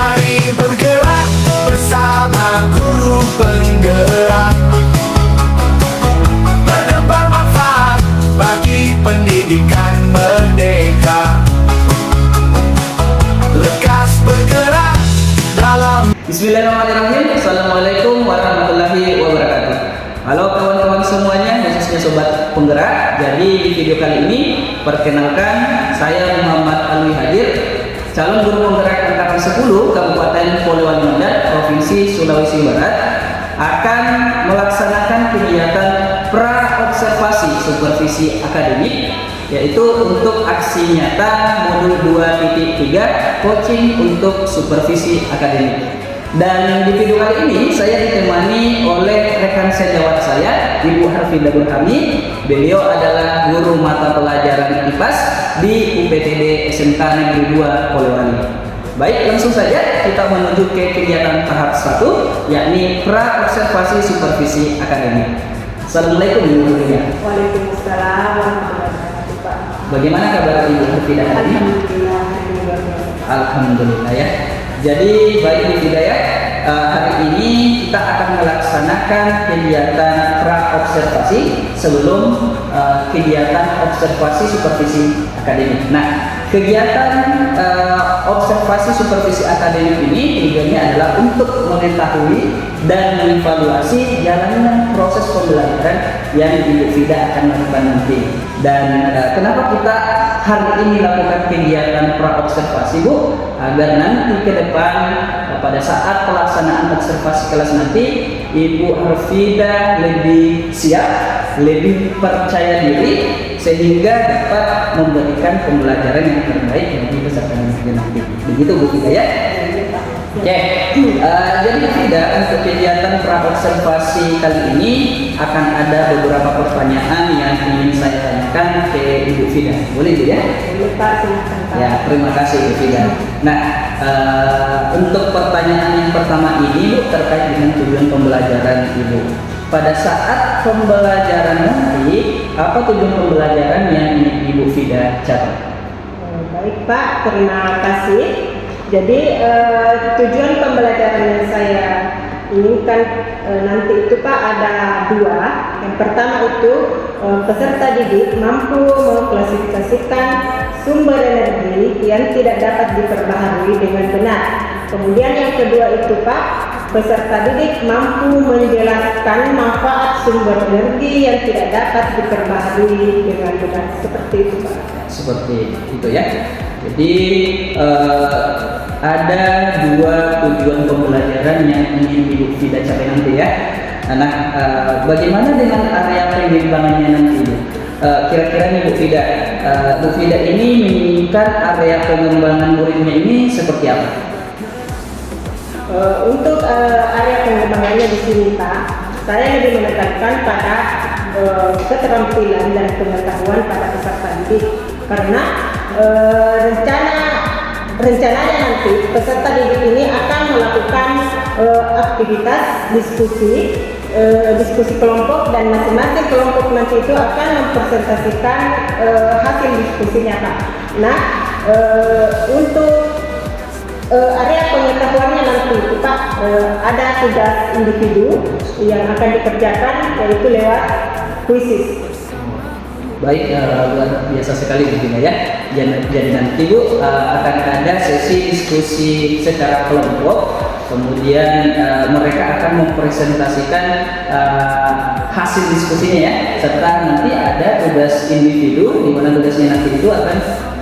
Mari bergerak bersama guru penggerak, menebar manfaat bagi pendidikan merdeka. Lekas bergerak dalam. Bismillahirrahmanirrahim. Assalamualaikum warahmatullahi wabarakatuh. Halo kawan-kawan semuanya, khususnya sobat penggerak. Jadi di video kali ini perkenalkan, saya Muhammad Alwi Hadir, calon guru penggerak angkatan 10 Kabupaten Polewali Mandar, Provinsi Sulawesi Barat, akan melaksanakan kegiatan pra-observasi supervisi akademik, yaitu untuk aksi nyata modul 2.3 coaching untuk supervisi akademik. Dan di video kali ini saya ditemani oleh rekan sejawat saya, Ibu Harfinda Burhami. Beliau adalah guru mata pelajaran IPAS di UPTD SMK Negeri 2 Polewali. Baik, langsung saja kita menuju ke kegiatan tahap 1, yakni pra-observasi supervisi akademik. Assalamualaikum Ibu Harfinda. Waalaikumsalam warahmatullahi wabarakatuh, Pak. Bagaimana kabar Ibu Harfinda hari ini? Alhamdulillah, Alhamdulillah ya. Jadi baik Ibu ya, hari ini kita akan melaksanakan kegiatan pra-observasi sebelum kegiatan observasi supervisi akademik. Nah, kegiatan observasi supervisi akademik ini tujuannya adalah untuk mengetahui dan mengevaluasi jalannya proses pembelajaran yang Ibu Fida akan lakukan nanti. Dan kenapa kita hari ini lakukan kegiatan pra-observasi, Bu? Agar nanti ke depan pada saat pelaksanaan observasi kelas nanti Ibu Harfida lebih siap, lebih percaya diri, sehingga dapat memberikan pembelajaran yang terbaik bagi peserta nanti. Begitu Bu Fida ya? Oke, jadi Bu Fida, untuk kegiatan pra-observasi kali ini akan ada beberapa pertanyaan yang ingin saya tanyakan ke Ibu Fida. Boleh Bu ya? Boleh, Pak, silakan, Pak. Ya, terima kasih Bu Fida. Nah, untuk pertanyaan yang pertama ini Bu, terkait dengan tujuan pembelajaran Ibu. Pada saat pembelajaran nanti, apa tujuan pembelajaran yang ingin Ibu Fida capai? Baik, Pak, terima kasih. Jadi tujuan pembelajaran yang saya inginkan nanti itu, Pak, ada dua. Yang pertama itu peserta didik mampu mengklasifikasikan sumber energi yang tidak dapat diperbaharui dengan benar. Kemudian yang kedua itu, Pak, peserta didik mampu menjelaskan manfaat sumber energi yang tidak dapat diperbaharui dengan benar. Seperti itu, Pak. Seperti itu ya. Jadi ada dua tujuan pembelajaran yang ingin Ibu Fida capai nanti ya. Nah, bagaimana dengan area pengembangannya nanti Ibu? Kira-kira nih Bu Fida, Bu Fida ini menginginkan area pengembangan muridnya ini seperti apa? Untuk area pengembangannya di sini, Pak, saya lebih menekankan pada keterampilan dan pengetahuan pada peserta didik, karena rencananya nanti peserta didik ini akan melakukan aktivitas diskusi kelompok, dan masing-masing kelompok nanti itu akan mempresentasikan hasil diskusinya, Pak. Nah, untuk area pengetahuannya nanti itu, Pak, ada tugas individu yang akan dikerjakan, yaitu lewat kuisis. Baik, luar biasa sekali Bu Fida ya. Jadi nanti Bu akan ada sesi diskusi secara kelompok, kemudian mereka akan mempresentasikan hasil diskusinya ya, serta nanti ada tugas individu, di mana tugasnya nanti itu akan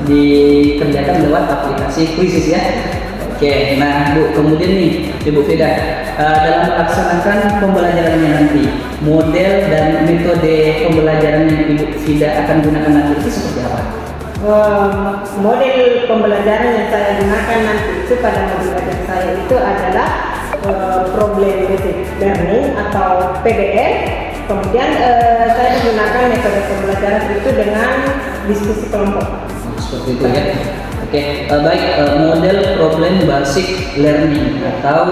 dikerjakan lewat aplikasi kuisis ya. Oke, nah Bu, kemudian nih Ibu Fida, dalam melaksanakan pembelajarannya nanti, model dan metode pembelajaran yang Ibu Fida akan gunakan nanti itu seperti apa? Model pembelajaran yang saya gunakan nanti itu pada modul belajar saya itu adalah problem based learning atau PBL. Kemudian saya menggunakan metode pembelajaran itu dengan diskusi kelompok. Seperti itu ya. Oke, baik, model problem basic learning atau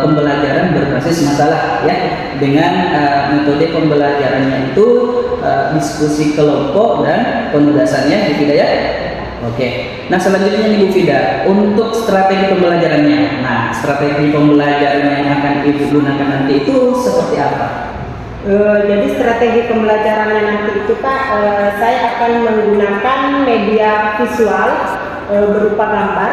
pembelajaran berbasis masalah ya, dengan metode pembelajarannya itu diskusi kelompok dan penugasannya gitu ya. Oke. Nah, selanjutnya nih Bu Fida, untuk strategi pembelajarannya. Nah, strategi pembelajaran yang akan Ibu gunakan nanti itu seperti apa? Jadi strategi pembelajarannya nanti itu Pak, saya akan menggunakan media visual berupa gambar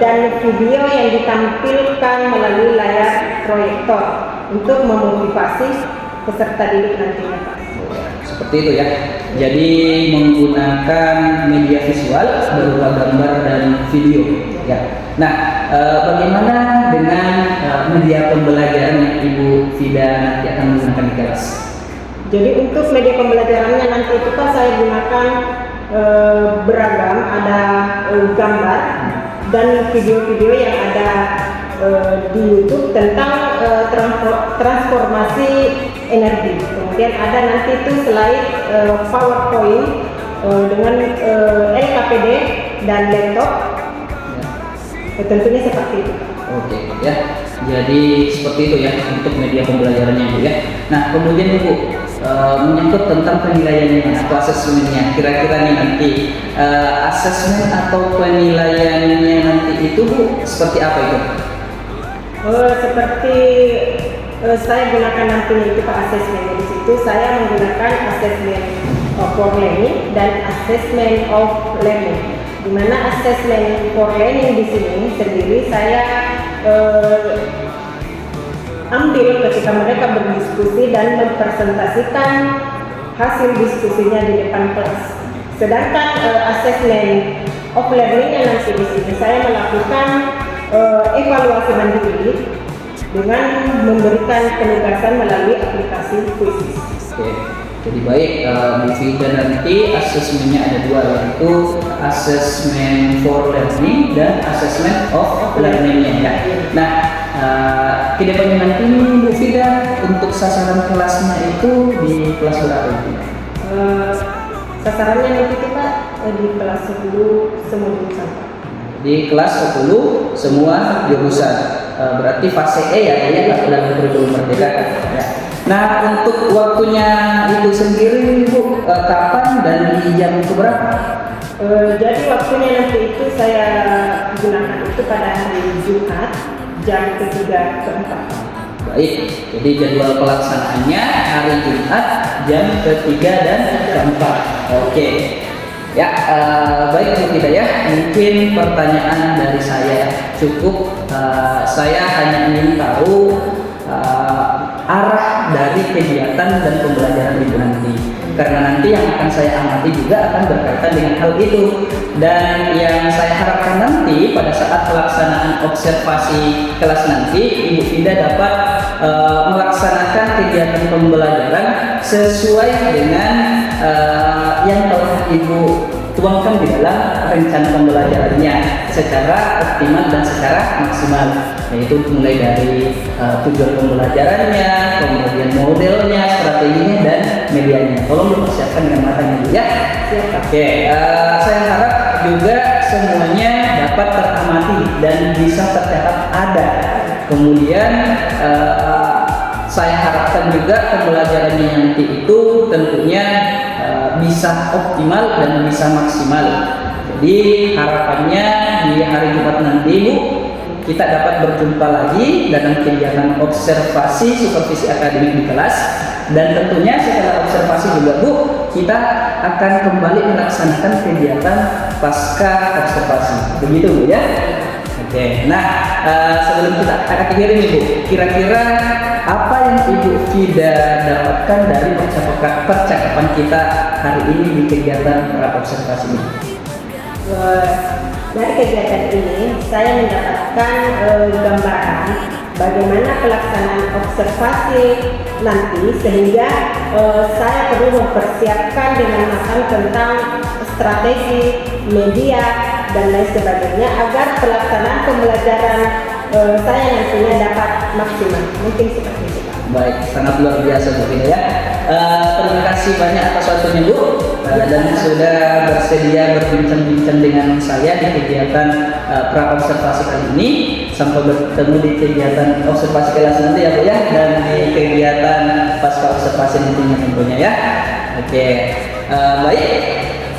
dan video yang ditampilkan melalui layar proyektor untuk memotivasi peserta didik nantinya Pak. Seperti itu ya. Jadi menggunakan media visual berupa gambar dan video ya. Nah, bagaimana dengan media pembelajaran yang Ibu Fida nanti akan menggunakan di kelas? Jadi untuk media pembelajarannya nanti itu Pak, saya gunakan beragam, ada gambar dan video-video yang ada di YouTube tentang transformasi energi. Kemudian ada nanti itu slide PowerPoint dengan LKPD dan laptop. Tentunya seperti itu. Oke ya. Jadi seperti itu ya untuk media pembelajarannya Bu ya. Nah, kemudian Bu menyangkut tentang penilaiannya atau asesmennya. Kira-kira nih nanti asesmen atau penilaiannya nanti itu Bu seperti apa itu? Seperti saya gunakan nantinya itu Pak asesmen. Di situ saya menggunakan asesmen for learning dan asesmen of learning. Di mana asesmen for learning di sini sendiri saya ambil ketika mereka berdiskusi dan mempresentasikan hasil diskusinya di depan kelas. Sedangkan asesmen of learning yang nanti di sini saya melakukan evaluasi mandiri dengan memberikan penugasan melalui aplikasi Quizzes. Oke. Jadi baik, Bu Fida nanti asesmennya ada dua, yaitu asesmen for learning dan asesmen of learning-nya ya. Nah, kedepannya nanti Bu Fida untuk sasaran kelasnya itu di kelas berapa Bu? Sasarannya nanti itu Pak di kelas 10 semua jurusan Pak. Di kelas 10 semua jurusan. Berarti fase E ya, dalam kurikulum Merdeka ya. Nah, untuk waktunya itu sendiri Bu, kapan dan di jam berapa? Jadi waktunya nanti itu saya gunakan itu pada hari Jumat jam ketiga ke 4. Baik, jadi jadwal pelaksanaannya hari Jumat jam ketiga dan keempat. Oke. Ya, baik Bu Fida ya. Mungkin pertanyaan dari saya cukup. Saya hanya ingin tahu arah dari kegiatan dan pembelajaran Ibu nanti, karena nanti yang akan saya amati juga akan berkaitan dengan hal itu. Dan yang saya harapkan nanti pada saat pelaksanaan observasi kelas nanti, Ibu Fida dapat melaksanakan kegiatan pembelajaran sesuai dengan yang telah Ibu tuangkan di dalam rencana pembelajarannya secara optimal dan secara maksimal, yaitu mulai dari tujuan pembelajarannya, kemudian modelnya, strateginya, dan medianya. Tolong dipersiapkan dengan matang ya. Oke, saya harap juga semuanya dapat teramati dan bisa tercatat ada. Kemudian saya harapkan juga pembelajarannya nanti itu tentunya bisa optimal dan bisa maksimal. Jadi harapannya di hari Jumat nanti Bu, kita dapat berjumpa lagi dalam kegiatan observasi supervisi akademik di kelas, dan tentunya setelah observasi juga Bu, kita akan kembali melaksanakan kegiatan pasca observasi. Begitu Bu ya. Oke. Nah, sebelum kita akhiri nih Bu, kira-kira apa yang Ibu Fida dapatkan dari percakapan kita hari ini di kegiatan observasi ini? Dari kegiatan ini saya mendapatkan gambaran bagaimana pelaksanaan observasi nanti, sehingga saya perlu mempersiapkan dengan matang tentang strategi, media, dan lain sebagainya agar pelaksanaan pembelajaran saya nantinya dapat maksimal. Mungkin seperti itu Pak. Baik, sangat luar biasa Bu Fida ya. Terima kasih banyak atas waktunya Bu, dan sudah bersedia berbincang-bincang dengan saya di kegiatan pra-observasi kali ini. Sampai bertemu di kegiatan observasi kelas nanti ya Bu ya, dan di kegiatan pasca observasi nantinya tentunya ya. Oke, baik.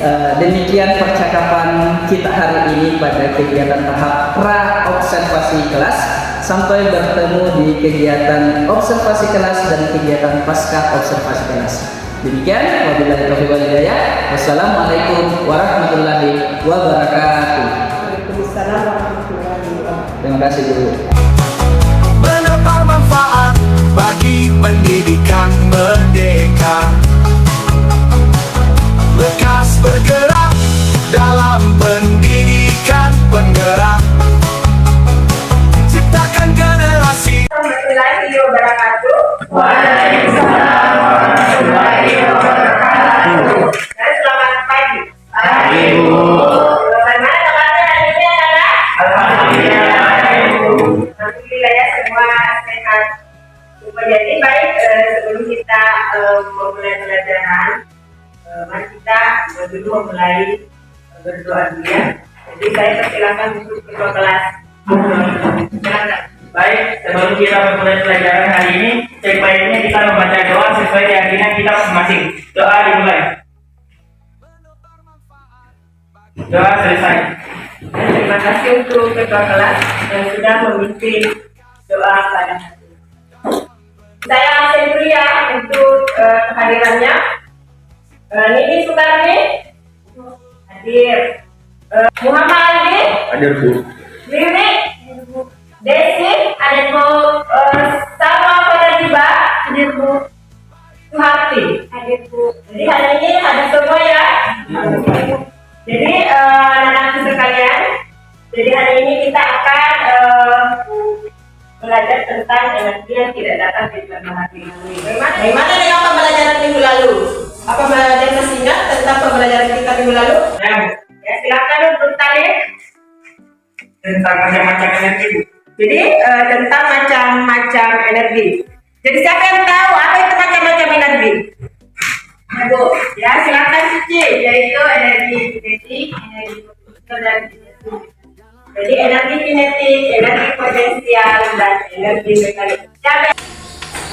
Demikian percakapan kita hari ini pada kegiatan tahap pra-observasi kelas. Sampai bertemu di kegiatan observasi kelas dan kegiatan pasca observasi kelas. Demikian, wabillahi taufiq wal hidayah. Wassalamualaikum warahmatullahi wabarakatuh. Waalaikumsalam warahmatullahi wabarakatuh. Terima kasih guru. Menambah manfaat bagi pendidikan merdeka. Lekas bergerak dalam pendidikan penggerak. Ciptakan generasi. Warahmatullahi wabarakatuh. Waalaikumsalam warahmatullahi wabarakatuh. Dan selamat pagi. Pagi, Bu. Bagaimana kabarnya hari ini anak-anak? Alhamdulillah, Bu. Alhamdulillah ya, semua sehat. Jadi baik, sebelum kita memulai pelajaran, mari kita dulu memulai berdoa dulu ya. Jadi saya persilakan untuk ketua kelas. Silakan. Baik, sebelum kita memulai pelajaran hari ini, sebaiknya kita membaca doa sesuai keyakinan kita masing-masing. Doa dimulai. Doa selesai. Dan terima kasih untuk ketua kelas yang sudah memimpin doa pada hari ini. Saya absen dulu ya untuk kehadirannya. Nini Sukarni hadir. Muhammad Ali Hadir, Bu. Riri, Desi, hadir Bu. Salma Fadadiba, hadir Bu. Suharti, hadir Bu. Jadi hari ini hadir semua ya. Jadi anak-anak sekalian, jadi hari ini kita akan belajar tentang energi yang tidak dapat diperbaharui. Bagaimana dengan pembelajaran minggu lalu? Apa ada yang masih ingat tentang pembelajaran kita minggu lalu? Ya, silakan untuk Talib. Tentang macam-macam energi, Bu. Jadi tentang macam-macam energi. Jadi siapa yang tahu apa itu macam-macam energi? Ya, Bu. Ya, silakan Cici. Yaitu energi kinetik, energi potensial dan kinetik. Jadi energi kinetik, energi potensial dan energi mekanik. Siapa?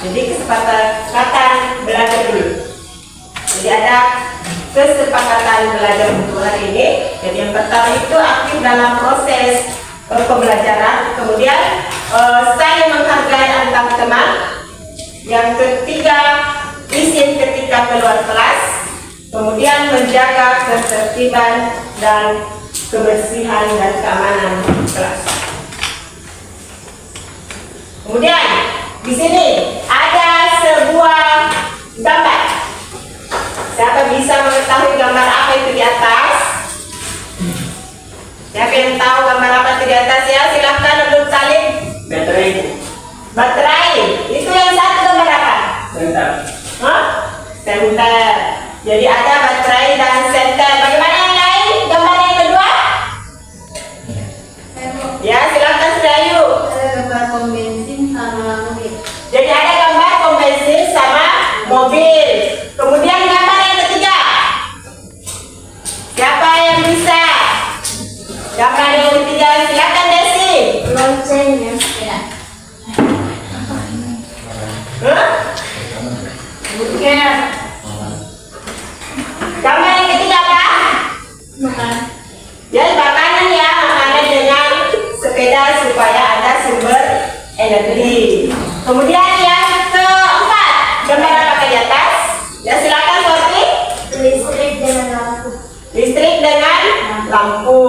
Jadi kesepakatan belajar dulu. Jadi ada kesepakatan belajar untuk hari ini. Jadi yang pertama itu aktif dalam proses pembelajaran. Kemudian saling menghargai antar teman. Yang ketiga, izin ketika keluar kelas. Kemudian menjaga ketertiban dan kebersihan dan keamanan kelas. Kemudian di sini ada sebuah gambar. Siapa bisa mengetahui gambar apa itu di atas? Siapa yang tahu gambar apa itu di atas ya? Silahkan untuk salin. Baterai, Bu. Baterai. Itu yang satu gambar apa? Bentar. Hah? Senter. Jadi ada baterai dan senter. Bagaimana yang lain? Gambar yang kedua? Ya, silakan Serayu. Ada gambar pom bensin sama mobil. Jadi ada gambar pom bensin sama mobil. Kemudian gambar yang ketiga. Siapa yang bisa? Gambar yang ketiga, silakan Desi. Lonceng yang sepeda. Hah? Bukan. Gambar yang ketiga apa? Bukan. Jadi makanan ya, makanan dengan sepeda supaya ada sumber energi. Kemudian yang keempat, gambar apa di atas? Ya silakan Sorti. Listrik dengan lampu. Listrik dengan lampu.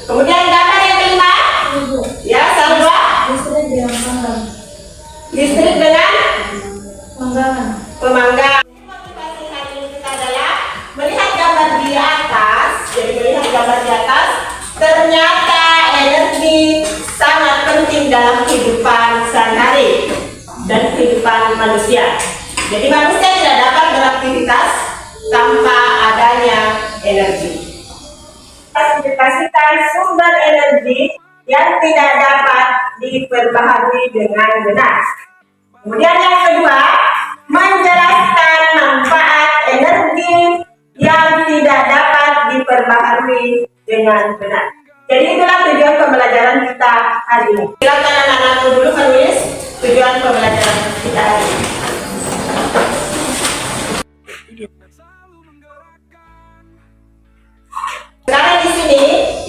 Kemudian gambar yang kelima, Ibu. ya Salwa. Listrik dengan panggang. Listrik dengan Panggangan. pemanggang. Motivasi hari ini kita adalah melihat gambar di atas. Jadi melihat gambar di atas, ternyata energi sangat penting dalam kehidupan sehari-hari dan kehidupan manusia. Jadi manusia tidak dapat beraktivitas tanpa adanya energi. Klasifikasikan sumber energi yang tidak dapat diperbaharui dengan benar. Kemudian yang kedua, menjelaskan manfaat energi yang tidak dapat diperbaharui dengan benar. Jadi itulah tujuan pembelajaran kita hari ini. Silakan anak-anakku dulu menulis tujuan pembelajaran kita hari ini.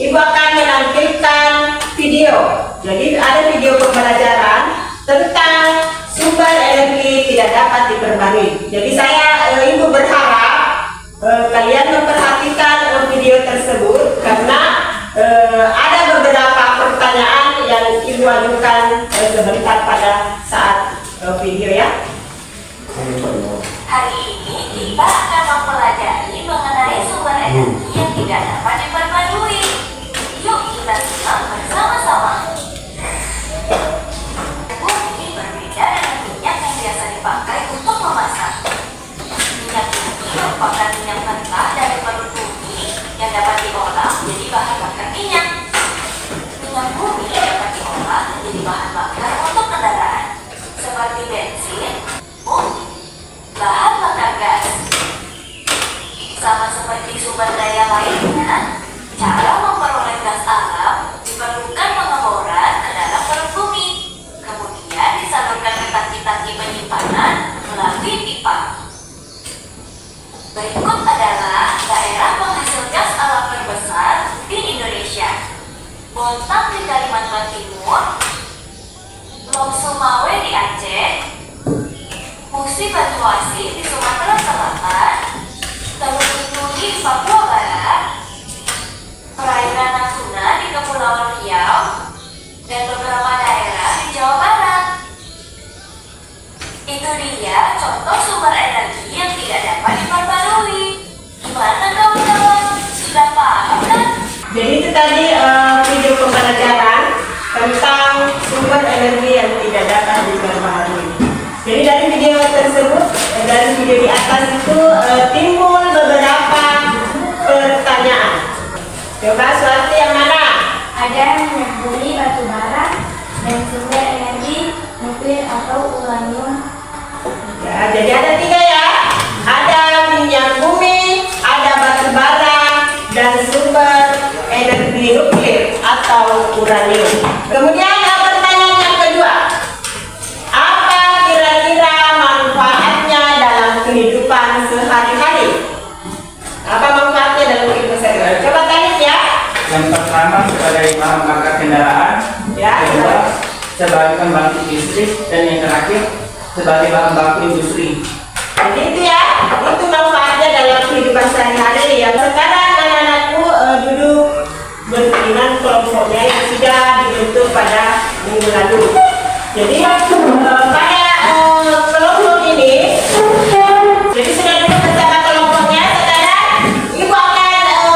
Ibu akan menampilkan video. Jadi ada video pembelajaran tentang sumber energi tidak dapat diperbarui. Jadi Ibu berharap kalian memperhatikan video tersebut karena ada beberapa pertanyaan yang Ibu ajukan sebentar pada saat video ya. Hari ini kita akan mempelajari mengenai sumber energi yang tidak dapat diperbarui. Yuk kita simak bersama-sama. Bumi berbeda dengan minyak yang biasa dipakai untuk memasak. Minyak bumi merupakan minyak mentah dari perut bumi yang dapat diolah menjadi bahan bakar minyak. Minyak bumi dapat diolah menjadi bahan bakar untuk kendaraan seperti bensin, bahan bakar gas. Sama seperti sumber daya lainnya, cara memperoleh gas alam diperlukan pengeboran ke dalam perut bumi, kemudian disalurkan ke tangki-tangki penyimpanan melalui pipa. Berikut adalah daerah penghasil gas alam terbesar di Indonesia: Bontang di Kalimantan Timur, Long Sumawe di Aceh, Musi Banyuasin di Sumatera Selatan, Teluk Bintuni di Papua Barat, perairan Natuna di Kepulauan Riau, dan beberapa daerah di Jawa Barat. Itu dia contoh sumber energi yang tidak dapat diperbarui. Gimana kawan-kawan? Sudah paham kan? Jadi itu tadi video pembelajaran tentang sumber energi yang tidak dapat diperbarui. Jadi dari video tersebut, dari video di atas itu timbul beberapa pertanyaan. Coba Suarti yang mana? Ada minyak bumi, batu bara, dan sumber energi nuklir atau uranium. Ya, jadi ada 3 ya. Ada minyak bumi, ada batu bara, dan sumber energi nuklir atau uranium. Kemudian pertanyaan yang kedua. Apa kira-kira manfaatnya dalam kehidupan sehari-hari? Apa manfaatnya dalam kehidupan sehari-hari? Coba tanya ya. Yang pertama sebagai bahan bakar kendaraan, Ya. kedua sebagai pembangkit listrik, dan yang terakhir sebagai bahan baku industri. Jadi itu ya, itu manfaatnya dalam kehidupan sehari-hari ya. Sekarang anak-anakku duduk beriringan kelompoknya yang sudah dibentuk pada minggu lalu. Jadi pada kelompok ini, jadi sudah duduk bersama kelompoknya. Sekarang ibu akan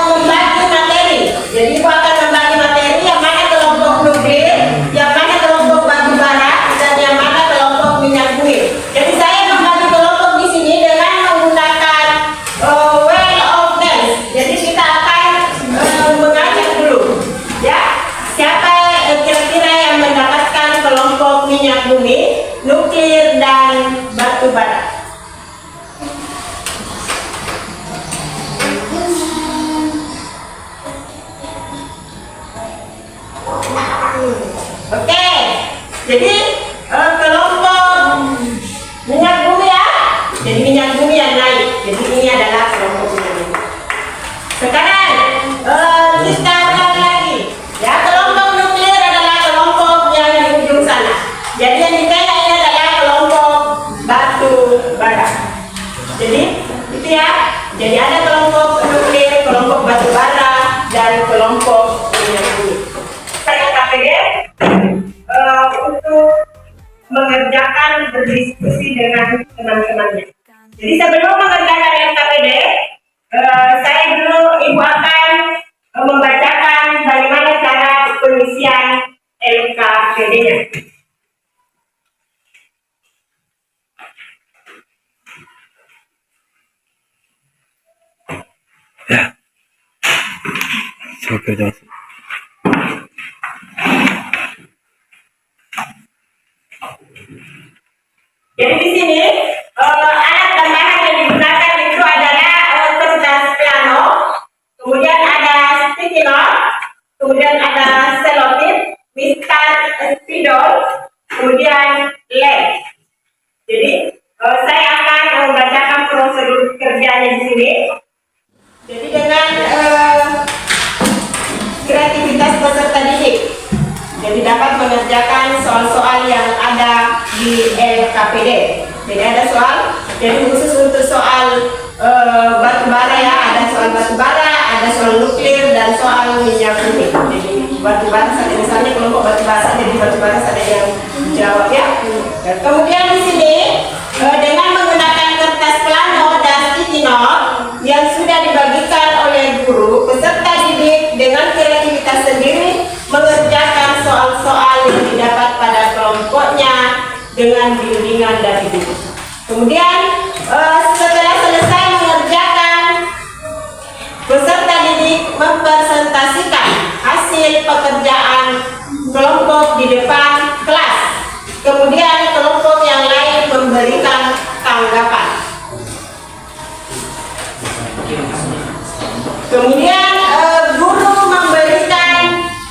membagi materi. Jadi ibu akan membagi materi yang mana kelompok nuklir, yang mana kelompok batu bara, dan yang mana kelompok minyak bumi. Jadi saya membagi kelompok di sini dengan menggunakan well of names. Jadi kita akan mengajak dulu, ya. Siapa kira-kira yang mendapatkan kelompok minyak bumi, nuklir, dan batu bara? Oke, jadi kelompok minyak bumi ya. Jadi minyak bumi yang naik. Jadi ini adalah kelompok minyak bumi. Sekarang kita ulang lagi. Ya, kelompok nuklir adalah kelompok yang di ujung sana. Jadi yang di tengah ini adalah kelompok batu bara. Jadi itu ya. Jadi ada kelompok nuklir, kelompok batu bara, dan kelompok minyak bumi. Saya KPD untuk mengerjakan berdiskusi dengan teman-temannya. Jadi sebelum mengerjakan LKPD, saya dulu ibu akan membacakan bagaimana cara pengisian LKPD-nya. Jadi di sini alat tambahan yang digunakan itu adalah kertas piano, kemudian ada sticky note, kemudian ada selotip, mistar, spidol, kemudian lem. Jadi saya akan membacakan prosedur kerjanya di sini. Jadi dengan kira dapat mengerjakan soal-soal yang ada di LKPD. Jadi ada soal, jadi khusus untuk soal batu bara ya, ada soal batu bara, ada soal nuklir dan soal minyak bumi. Jadi batu bara saja, misalnya kelompok batu bara, jadi batu bara saja yang jawab ya. Dan kemudian di sini dengan menggunakan kertas plano dan sticky note yang sudah dibagikan oleh guru, peserta didik dengan kreativitas sendiri mengerjakan soal-soal yang didapat pada kelompoknya dengan bimbingan dari guru. Kemudian setelah selesai mengerjakan, peserta didik mempresentasikan hasil pekerjaan kelompok di depan kelas. Kemudian kelompok yang lain memberikan tanggapan. Kemudian guru memberikan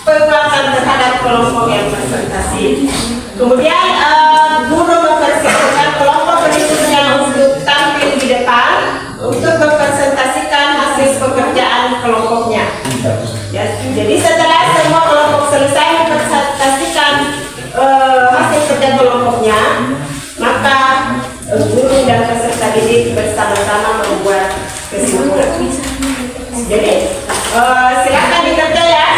penguatan terhadap kelompok yang presentasi. Kemudian guru mempersiapkan kelompok berikutnya untuk tampil di depan untuk mempresentasikan hasil pekerjaan kelompoknya. Ya, jadi setelah semua kelompok selesai mempresentasikan hasil kerja kelompoknya, maka guru dan peserta didik bersama-sama membuat kesimpulan. Jadi silakan dikerja ya.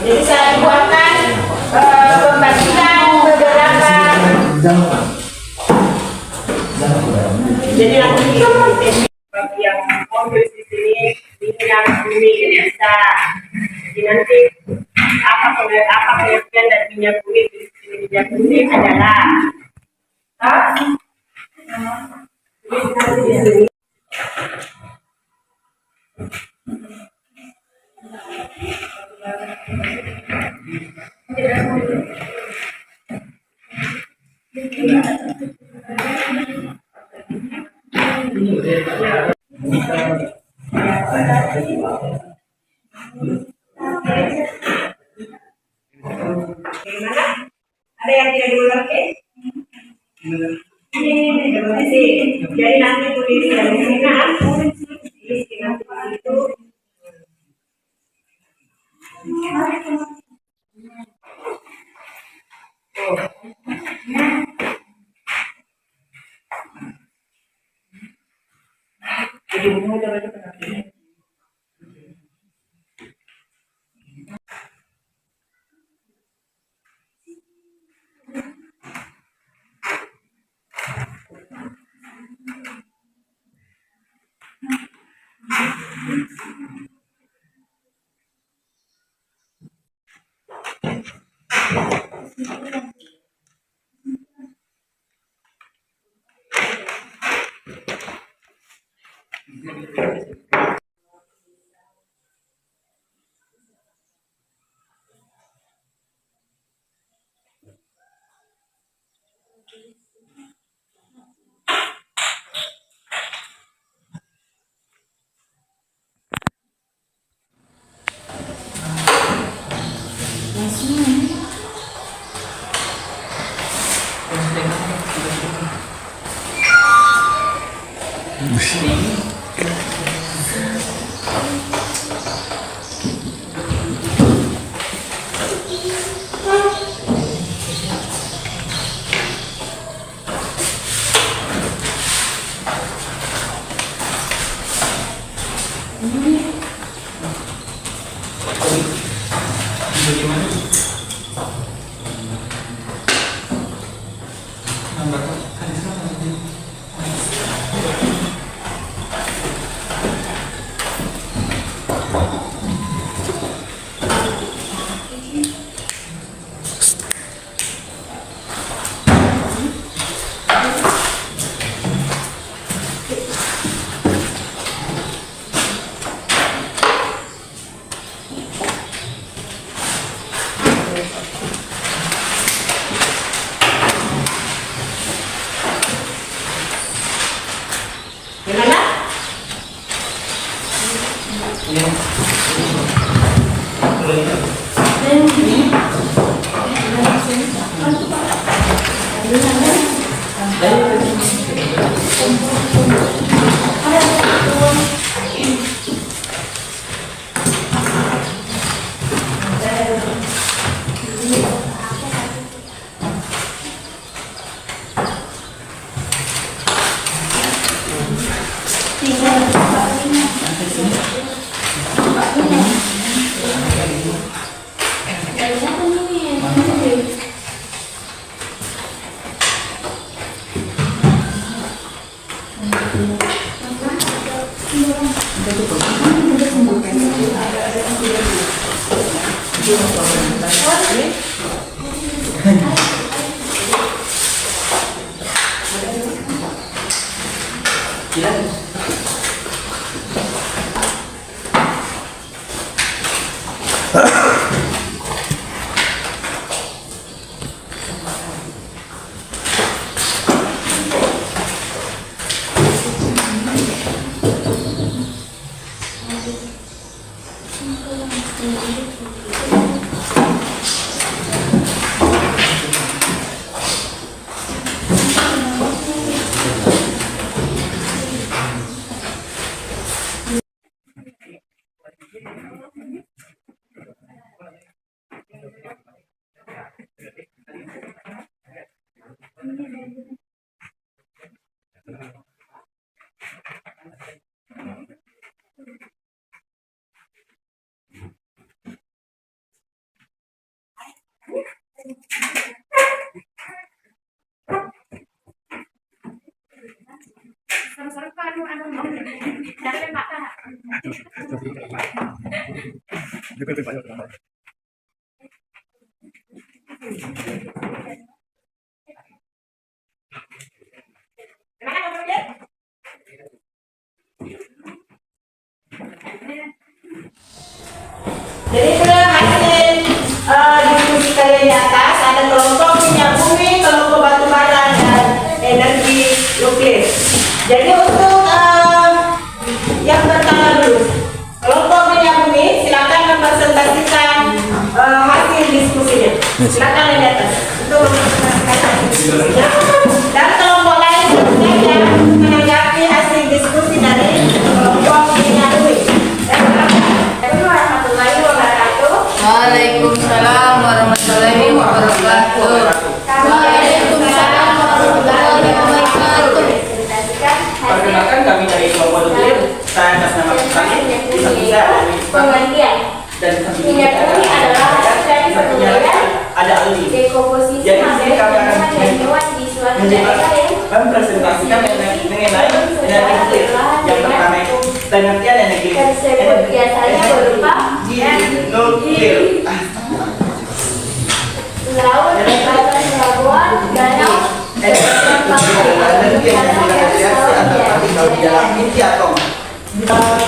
Jadi saya ibu akan membagikan beberapa. Jadi nanti bagi yang komplit di sini minyak bumi bisa. Jadi nanti apa pengertian dari minyak bumi? Minyak bumi adalah di sini. Bagaimana? Ada yang tidak dimengerti? Jadi nanti tulis dari sini nanti itu. Jadi itulah hasil diskusi kalian di atas. Ada kelompok minyak bumi, kelompok batu bara, dan energi nuklir. Jadi untuk yang pertama dulu, kelompok minyak bumi, silakan mempresentasikan hasil diskusinya. Silakan di atas. Itu mempresentasikan hasil diskusinya. Dan kelompok lain selanjutnya yang menanggapi hasil diskusi dari kelompok minyak bumi. Waalaikumsalam warahmatullahi wabarakatuh. Waalaikumsalam warahmatullahi wabarakatuh. Perkenalkan kami dari kelompok nuklir. Saya atas nama kami Pengertian. dan Minyak bumi adalah hasil dari penggalian, ada ahli. dekomposisi Jadi hasil kami akan tumbuhan dan hewan di suatu daerah yang mempresentasikan mengenai energi nuklir. Yang pertama itu pengertian energi tersebut biasanya berupa nuklir. laut, lautan pelabuhan, danau, Energi yang menggunakan reaksi antar partikel di dalam inti atom.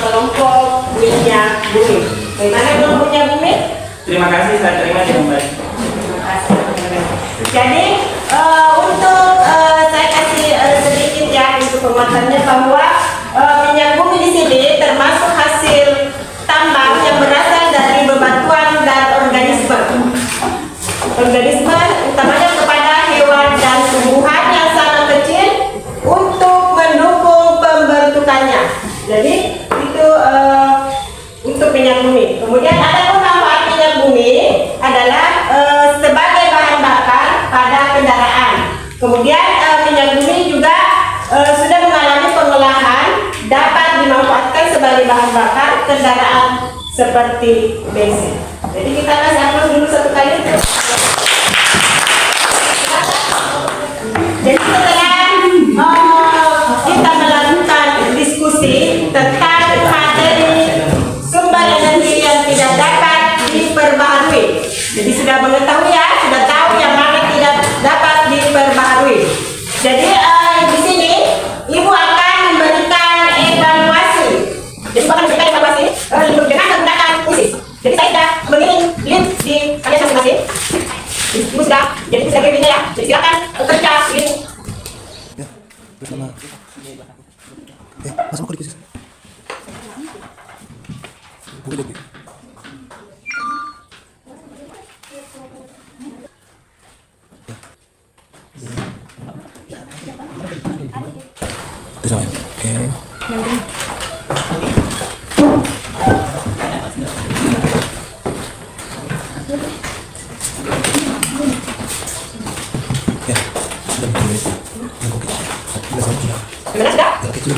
Kelompok minyak bumi. Bagaimana kelompok minyak bumi? Terima kasih, saya terima dengan baik. Jadi untuk saya kasih sedikit ya untuk penguatannya bahwa minyak bumi di sini termasuk hasil tambang yang berasal dari bebatuan dan organisme. Organisme utamanya kepada hewan dan tumbuhan yang sangat kecil untuk mendukung pembentukannya. Jadi itu untuk minyak bumi. Kemudian ada manfaat minyak bumi adalah sebagai bahan bakar pada kendaraan. Kemudian minyak bumi juga sudah mengalami pengolahan dapat dimanfaatkan sebagai bahan bakar kendaraan seperti bensin. Jadi kita kasih aplaus dulu satu kali. Jadi setelah kita melakukan diskusi tentang materi sumber energi yang tidak dapat diperbaharui. Jadi sudah mengetahui ya, sudah tahu yang mana tidak dapat diperbaharui. Jadi di sini Ibu akan memberikan evaluasi. Jadi akan memberikan evaluasi dengan menggunakan kuis. Jadi saya sudah mengirim link di kalian masing-masing. Ibu sudah, jadi sudah kirimnya ya. Jadi silakan kerja ini. Bersama masuk ke diskusi. Boleh deh. Bersama. Oke. Ya, sudah mulai. Sudah?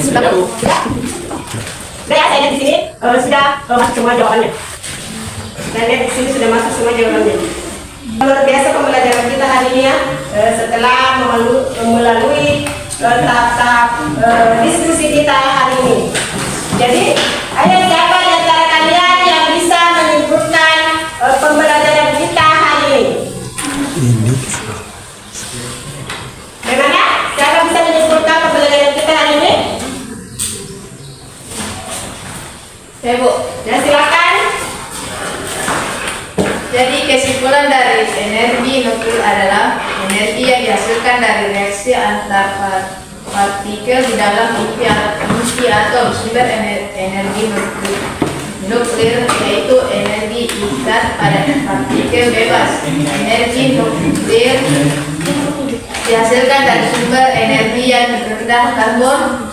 Sudah ya, saya lihat di sini sudah masuk semua jawabannya. Saya lihat di sini sudah masuk semua jawabannya. Luar biasa pembelajaran kita hari ini ya. Setelah melalui tahap-tahap diskusi kita hari ini. Jadi, ayo siapa di antara kalian yang bisa menyebutkan pembelajaran kita hari ini? Bagaimana? Siapa bisa menyebutkan pembelajaran kita hari ini? Ya Bu, Ya silakan. jadi kesimpulan dari energi nuklir adalah energi yang dihasilkan dari reaksi antar partikel di dalam inti atom. Sumber energi nuklir yaitu energi ikat pada partikel bebas. Energi nuklir dihasilkan dari sumber energi yang rendah karbon,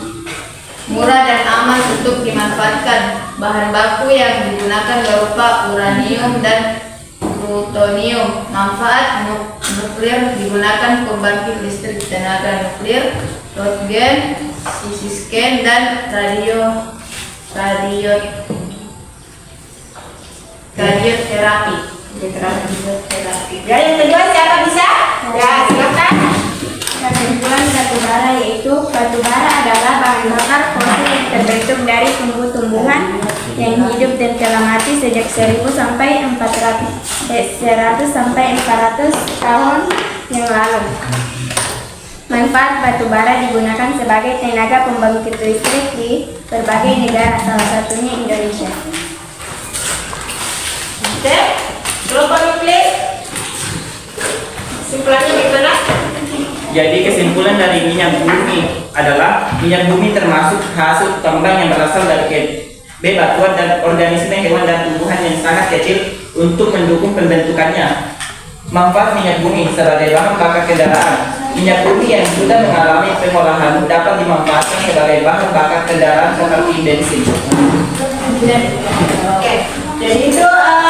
murah dan aman untuk dimanfaatkan. Bahan baku yang digunakan berupa uranium dan plutonium. Manfaat nuklir digunakan pembangkit listrik tenaga nuklir, röntgen, CT scan dan radioterapi. Ya yang kedua siapa? yaitu batu bara adalah bahan bakar fosil yang terbentuk dari tumbuh-tumbuhan yang hidup dan telah mati sejak 100 sampai 400 tahun yang lalu. Manfaat batu bara digunakan sebagai tenaga pembangkit listrik di berbagai negara, salah satunya Indonesia. Oke, kelompok nuklir. Kesimpulannya bagaimana? Jadi kesimpulan dari minyak bumi adalah minyak bumi termasuk hasil tambang yang berasal dari bebatuan dan organisme hewan dan tumbuhan yang sangat kecil untuk mendukung pembentukannya. Manfaat minyak bumi sebagai bahan bakar kendaraan. Minyak bumi yang sudah mengalami pengolahan dapat dimanfaatkan sebagai bahan bakar kendaraan seperti bensin. Oke, jadi itulah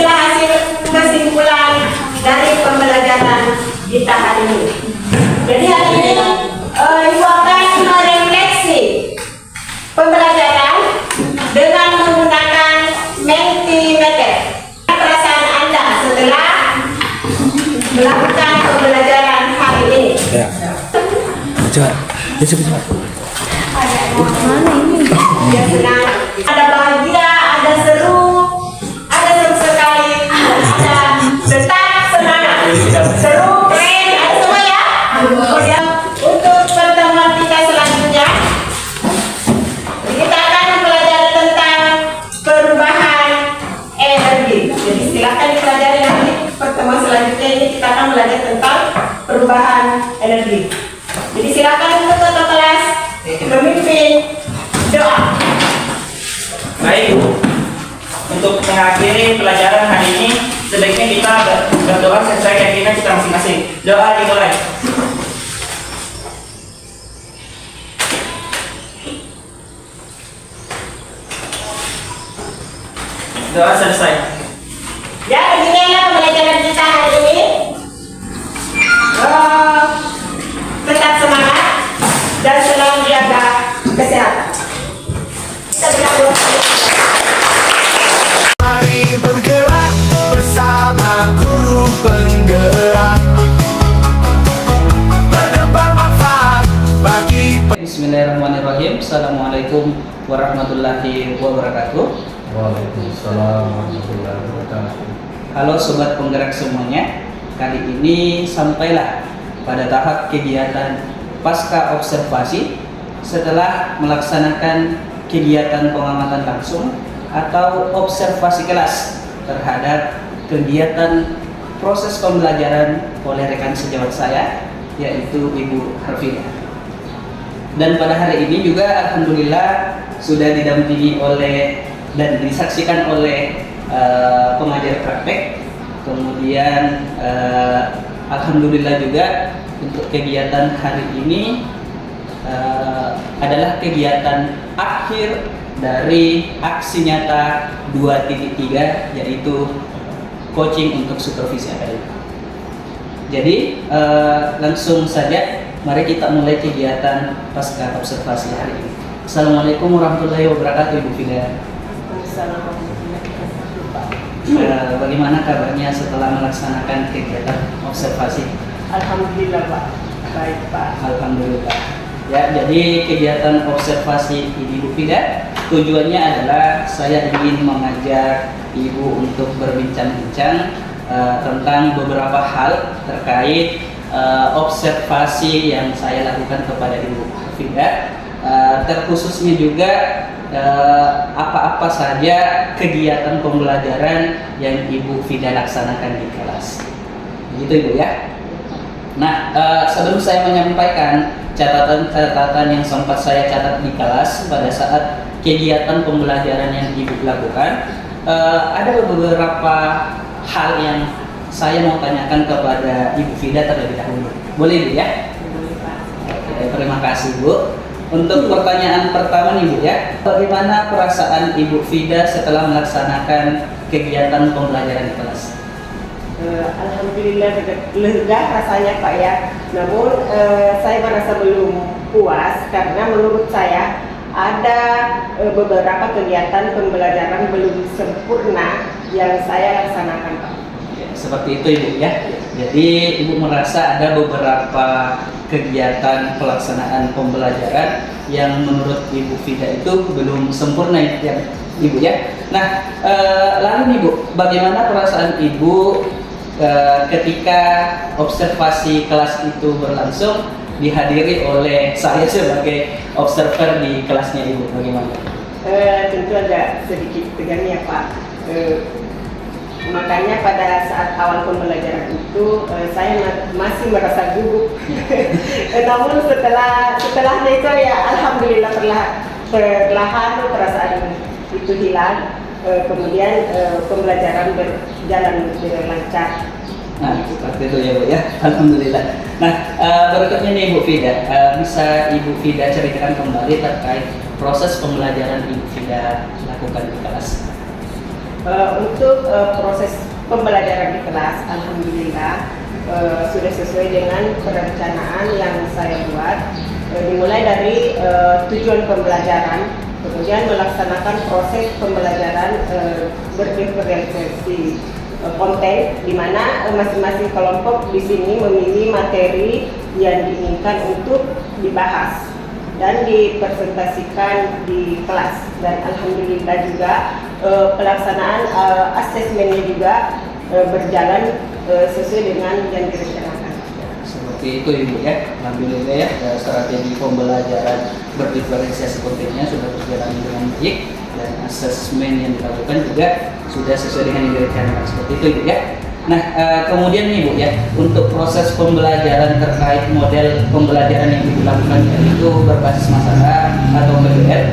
hasil kesimpulan dari pembelajaran kita hari ini. Jadi hari ini Ibu akan merefleksi pembelajaran dengan menggunakan Mentimeter. Perasaan Anda setelah melakukan pembelajaran hari ini. Ya. Coba. Ya, coba. Ya, senang. Ada bahagia, ada seru sekali, ada tetap semangat, seru, keren, ada semua ya. Kemudian untuk pertemuan kita selanjutnya, kita akan belajar tentang perubahan energi. Jadi silakan dipelajari nanti pertemuan selanjutnya ini kita akan belajar tentang perubahan energi. Jadi silakan untuk ketua kelas memimpin doa. Baik, untuk mengakhiri pelajaran hari ini, sebaiknya kita berdoa sesuai keyakinan kita masing-masing. Doa dimulai. Doa selesai. Ya, beginilah pembelajaran kita hari ini. Tetap semangat dan selalu jaga kesehatan. Kita berdoa. Mari bergerak bersama guru penggerak, menebar manfaat bagi. Bismillahirrahmanirrahim. Assalamualaikum warahmatullahi wabarakatuh. Waalaikumsalam warahmatullahi wabarakatuh. Halo sobat penggerak semuanya. Kali ini sampailah pada tahap kegiatan pasca observasi setelah melaksanakan kegiatan pengamatan langsung atau observasi kelas terhadap kegiatan proses pembelajaran oleh rekan sejawat saya, yaitu Ibu Harfidah. Dan pada hari ini juga alhamdulillah sudah didampingi oleh dan disaksikan oleh pengajar praktek. Kemudian alhamdulillah juga untuk kegiatan hari ini adalah kegiatan akhir dari aksi nyata 2.3, yaitu coaching untuk supervisi akademik. Jadi langsung saja mari kita mulai kegiatan pasca observasi hari ini. Assalamualaikum warahmatullahi wabarakatuh, Ibu Fida. Bagaimana kabarnya setelah melaksanakan kegiatan observasi? Alhamdulillah Pak. Baik Pak. Alhamdulillah. Ya, jadi kegiatan observasi ini Ibu Fida tujuannya adalah saya ingin mengajak Ibu untuk berbincang-bincang tentang beberapa hal terkait observasi yang saya lakukan kepada Ibu Fida. Terkhususnya juga apa-apa saja kegiatan pembelajaran yang Ibu Fida laksanakan di kelas. Begitu Ibu ya. Nah, sebelum saya menyampaikan catatan-catatan yang sempat saya catat di kelas pada saat kegiatan pembelajaran yang Ibu lakukan, ada beberapa hal yang saya mau tanyakan kepada Ibu Fida terlebih dahulu. Boleh Ibu ya? Oke, terima kasih Bu. Untuk pertanyaan pertama nih Bu ya, bagaimana perasaan Ibu Fida setelah melaksanakan kegiatan pembelajaran di kelas? Alhamdulillah lega rasanya Pak ya. Namun saya merasa belum puas karena menurut saya ada beberapa kegiatan pembelajaran belum sempurna yang saya laksanakan Pak. seperti itu Ibu ya. Jadi Ibu merasa ada beberapa kegiatan pelaksanaan pembelajaran yang menurut Ibu Fida itu belum sempurna ya Ibu ya. Nah, lalu nih Bu, bagaimana perasaan Ibu ketika observasi kelas itu berlangsung dihadiri oleh saya sebagai observer di kelasnya Ibu? Bagaimana? Tentu agak sedikit tegang ya Pak. Makanya pada saat awal pembelajaran itu saya masih merasa gugup. Namun setelahnya itu ya alhamdulillah perlahan perasaan itu hilang. Kemudian pembelajaran berjalan dengan lancar. Nah, seperti itu ya Bu ya. Alhamdulillah. Nah, berikutnya nih Ibu Fida, bisa Ibu Fida ceritakan kembali terkait proses pembelajaran Ibu Fida lakukan di kelas? Untuk proses pembelajaran di kelas, alhamdulillah sudah sesuai dengan perencanaan yang saya buat. Dimulai dari tujuan pembelajaran, kemudian melaksanakan proses pembelajaran berdiferensiasi konten, di mana masing-masing kelompok di sini memilih materi yang diinginkan untuk dibahas dan dipresentasikan di kelas. Dan alhamdulillah juga pelaksanaan asesmennya juga berjalan sesuai dengan yang direncanakan. Seperti itu Ibu ya. Alhamdulillah ya, strategi pembelajaran berdiferensiasi kontennya sudah berjalan dengan baik dan asesmen yang dilakukan juga sudah sesuai dengan yang direncanakan. Seperti itu Ibu ya. Nah, kemudian nih Bu ya, untuk proses pembelajaran terkait model pembelajaran yang dilakukan yaitu berbasis masalah atau PBL,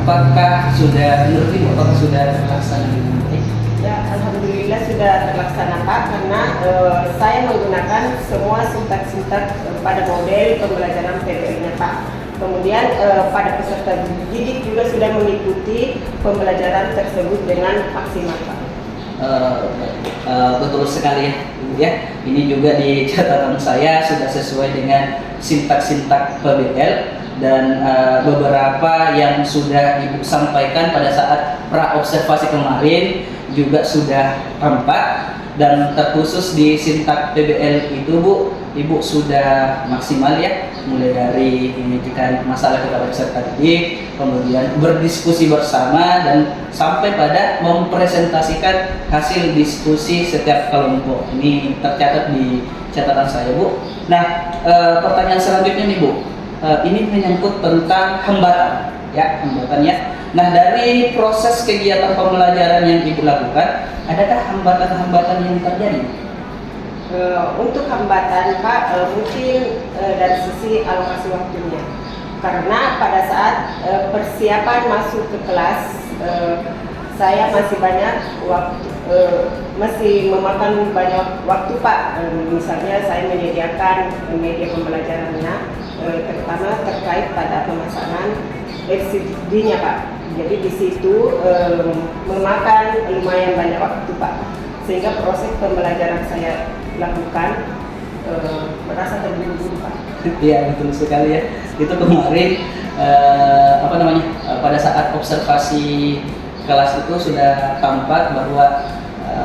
apakah sudah menurut Ibu apakah sudah terlaksana dengan baik? Ya, alhamdulillah sudah terlaksana Pak, karena saya menggunakan semua sintak-sintak pada model pembelajaran PBL-nya Pak. Kemudian pada peserta didik juga sudah mengikuti pembelajaran tersebut dengan maksimal Pak. Betul sekali ya Ibu ya. Ini juga di catatan saya sudah sesuai dengan sintak-sintak PBL dan beberapa yang sudah Ibu sampaikan pada saat pra-observasi kemarin juga sudah tampak. Dan terkhusus di sintak PBL itu Bu, Ibu sudah maksimal ya, mulai dari menyajikan masalah kepada peserta didik, kemudian berdiskusi bersama dan sampai pada mempresentasikan hasil diskusi setiap kelompok. Ini tercatat di catatan saya Bu. Nah, pertanyaan selanjutnya nih Bu, ini menyangkut tentang hambatan ya, hambatan ya. Nah, dari proses kegiatan pembelajaran yang Ibu lakukan, adakah hambatan-hambatan yang terjadi? Untuk hambatan Pak, mungkin dari sisi alokasi waktunya. Karena pada saat persiapan masuk ke kelas, saya masih banyak waktu, masih memakan banyak waktu Pak. Misalnya saya menyediakan media pembelajarannya, terutama terkait pada pemasangan LCD-nya Pak. Jadi di situ memakan lumayan banyak waktu Pak, sehingga proses pembelajaran saya lakukan merasa terburu-buru Pak. Iya betul sekali ya. Itu kemarin pada saat observasi kelas itu sudah tampak bahwa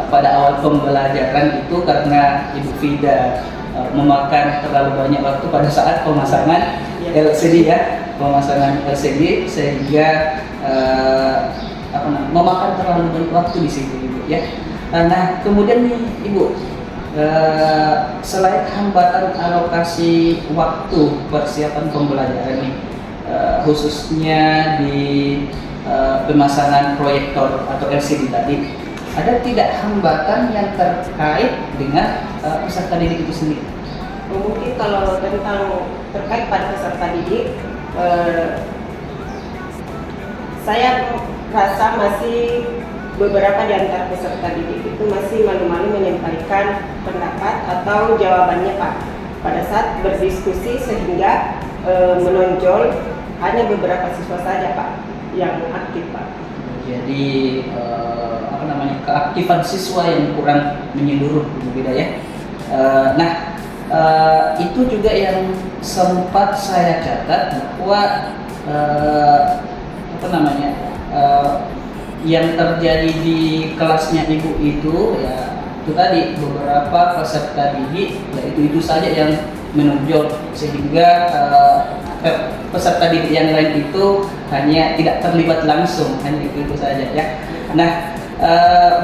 pada awal pembelajaran itu karena Ibu Fida memakan terlalu banyak waktu pada saat pemasangan LCD ya, pemasangan LCD sehingga memakan terlalu banyak waktu di sini Ibu ya. Nah, kemudian nih Ibu, selain hambatan alokasi waktu persiapan pembelajaran nih, khususnya di pemasangan proyektor atau LCD tadi, ada tidak hambatan yang terkait dengan peserta didik itu sendiri? Mungkin kalau tentang terkait pada peserta didik, saya rasa masih beberapa di antara peserta didik itu masih malu-malu menyampaikan pendapat atau jawabannya Pak pada saat berdiskusi, sehingga menonjol hanya beberapa siswa saja Pak yang aktif Pak. Jadi keaktifan siswa yang kurang menyeluruh berbeda ya. Itu juga yang sempat saya catat bahwa yang terjadi di kelasnya Ibu itu ya itu tadi beberapa peserta didik yaitu itu saja yang menonjol, sehingga peserta didik yang lain itu hanya tidak terlibat langsung, hanya itu saja ya. Nah,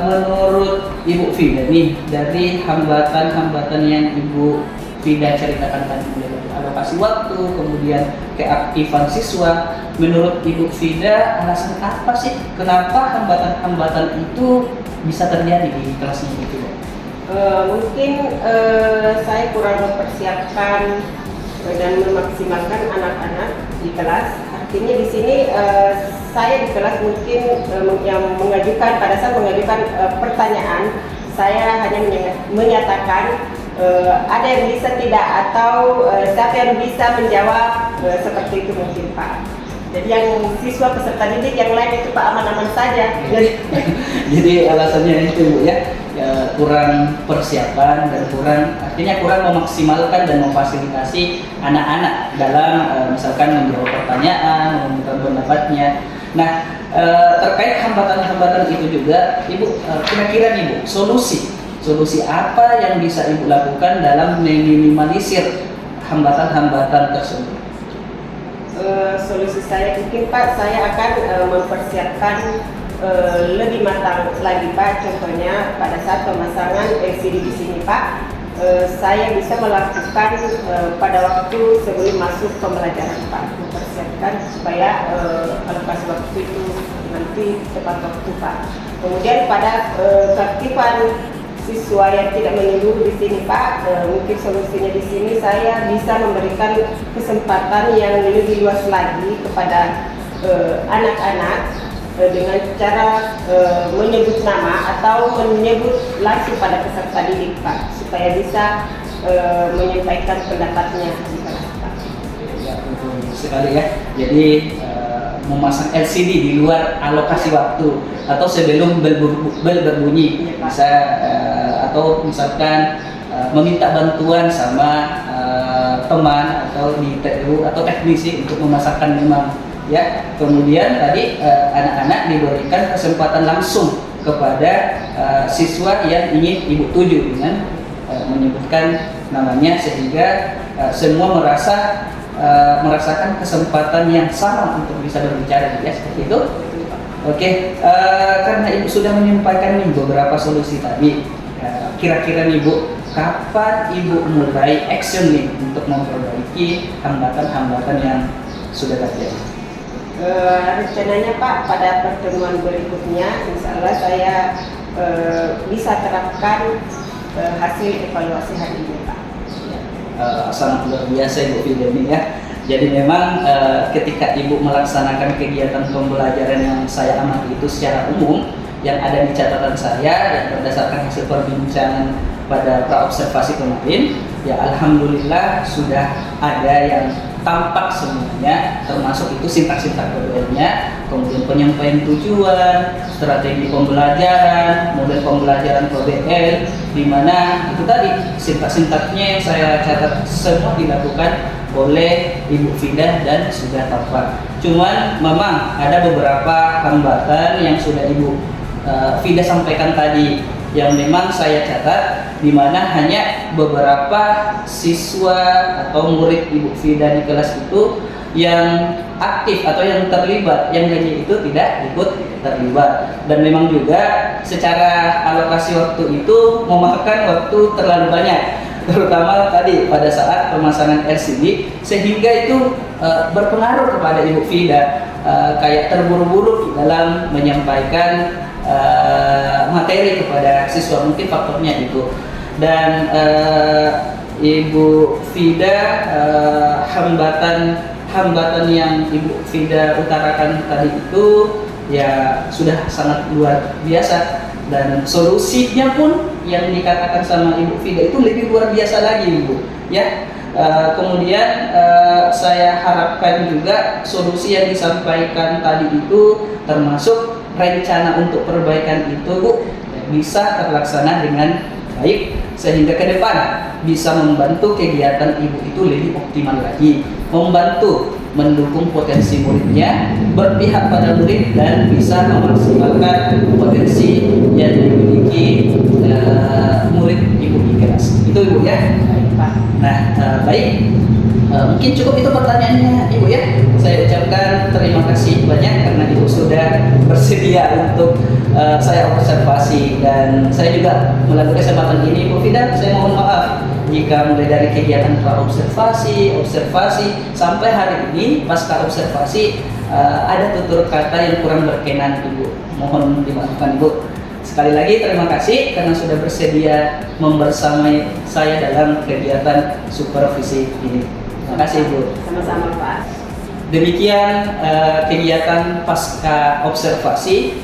menurut Ibu Fida nih, dari hambatan-hambatan yang Ibu Fida ceritakan tadi, mulai dari alokasi waktu, kemudian keaktifan siswa, menurut Ibu Fida alasan apa sih kenapa hambatan-hambatan itu bisa terjadi di kelasnya Ibu Fida? Mungkin saya kurang mempersiapkan dan memaksimalkan anak-anak di kelas. Artinya di sini saya di kelas mungkin yang mengajukan, pada saat mengajukan pertanyaan, saya hanya menyatakan ada yang bisa tidak, atau siapa yang bisa menjawab, seperti itu mungkin Pak. Jadi yang siswa peserta didik yang lain itu Pak aman-aman saja. Jadi alasannya itu Bu ya, kurang persiapan dan artinya kurang memaksimalkan dan memfasilitasi anak-anak dalam misalkan menjawab pertanyaan, meminta pendapatnya. Nah, terkait hambatan-hambatan itu juga Ibu, kira-kira nih Bu, solusi apa yang bisa Ibu lakukan dalam meminimalisir hambatan-hambatan tersebut? Solusi saya mungkin Pak, saya akan mempersiapkan lebih matang lagi Pak. Contohnya pada saat pemasangan LCD di sini Pak, saya bisa melakukan pada waktu sebelum masuk pembelajaran Pak, mempersiapkan supaya alokasi waktu itu nanti tepat waktu Pak. Kemudian pada keaktifan siswa yang tidak menyeluruh di sini Pak, mungkin solusinya di sini saya bisa memberikan kesempatan yang lebih luas lagi kepada anak-anak dengan cara menyebut nama atau menyebut langsung pada peserta didik Pak, supaya bisa menyampaikan pendapatnya di kelas Pak. Ya, betul sekali ya. Jadi memasang LCD di luar alokasi waktu atau sebelum bel berbunyi bisa, atau misalkan meminta bantuan sama teman atau di TU atau teknisi untuk memasangkan memang ya. Kemudian tadi anak-anak diberikan kesempatan langsung kepada siswa yang ingin Ibu tuju dengan menyebutkan namanya, sehingga semua merasakan kesempatan yang sama untuk bisa berbicara ya, seperti itu. Oke, karena Ibu sudah menyampaikan nih beberapa solusi tadi, kira-kira nih Bu, kapan Ibu mulai action nih untuk memperbaiki hambatan-hambatan yang sudah terjadi? Rencananya Pak, pada pertemuan berikutnya insya Allah saya bisa terapkan hasil evaluasi hari ini Pak. Sangat luar biasa Ibu Fida ini ya. Jadi memang ketika Ibu melaksanakan kegiatan pembelajaran yang saya amati itu secara umum, yang ada di catatan saya yang berdasarkan hasil perbincangan pada praobservasi kemarin, ya alhamdulillah sudah ada yang tampak semuanya, termasuk itu sintak-sintak PBL-nya, kemudian penyampaian tujuan, strategi pembelajaran, model pembelajaran PBL, di mana itu tadi sintak-sintaknya yang saya catat semua dilakukan oleh Ibu Fida dan sudah tampak. Cuman memang ada beberapa hambatan yang sudah Ibu Fida sampaikan tadi yang memang saya catat, di mana hanya beberapa siswa atau murid Ibu Fida di kelas itu yang aktif atau yang terlibat, yang hanya itu tidak ikut terlibat. Dan memang juga secara alokasi waktu itu memakan waktu terlalu banyak, terutama tadi pada saat pemasangan LCD, sehingga itu berpengaruh kepada Ibu Fida, kayak terburu-buru dalam menyampaikan materi kepada siswa, mungkin faktornya itu. Dan Ibu Fida, hambatan yang Ibu Fida utarakan tadi itu ya sudah sangat luar biasa, dan solusinya pun yang dikatakan sama Ibu Fida itu lebih luar biasa lagi Ibu ya. Kemudian saya harapkan juga solusi yang disampaikan tadi itu, termasuk rencana untuk perbaikan itu Bu, bisa terlaksana dengan baik, sehingga ke depan bisa membantu kegiatan Ibu itu lebih optimal lagi, membantu mendukung potensi muridnya, berpihak pada murid dan bisa memaksimalkan potensi yang dimiliki murid Ibu IKEAS. Itu Ibu ya. Nah, baik. Mungkin cukup itu pertanyaannya Ibu ya. Saya ucapkan terima kasih banyak karena Ibu sudah bersedia untuk saya observasi, dan saya juga melalui kesempatan ini Bu Fida, saya mohon maaf jika mulai dari kegiatan pra-observasi, observasi sampai hari ini pasca observasi ada tutur kata yang kurang berkenan Ibu. Mohon dimaafkan Ibu. Sekali lagi terima kasih karena sudah bersedia membersamai saya dalam kegiatan supervisi ini. Terima kasih Ibu. Sama-sama Pak. Demikian kegiatan pasca observasi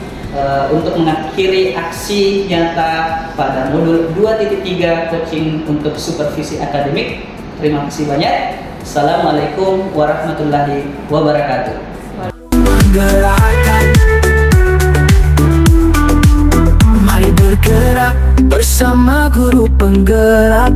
untuk mengakhiri aksi nyata pada modul 2.3 coaching untuk supervisi akademik. Terima kasih banyak. Assalamualaikum warahmatullahi wabarakatuh. Menggerakkan, mari bergerak bersama guru penggerak.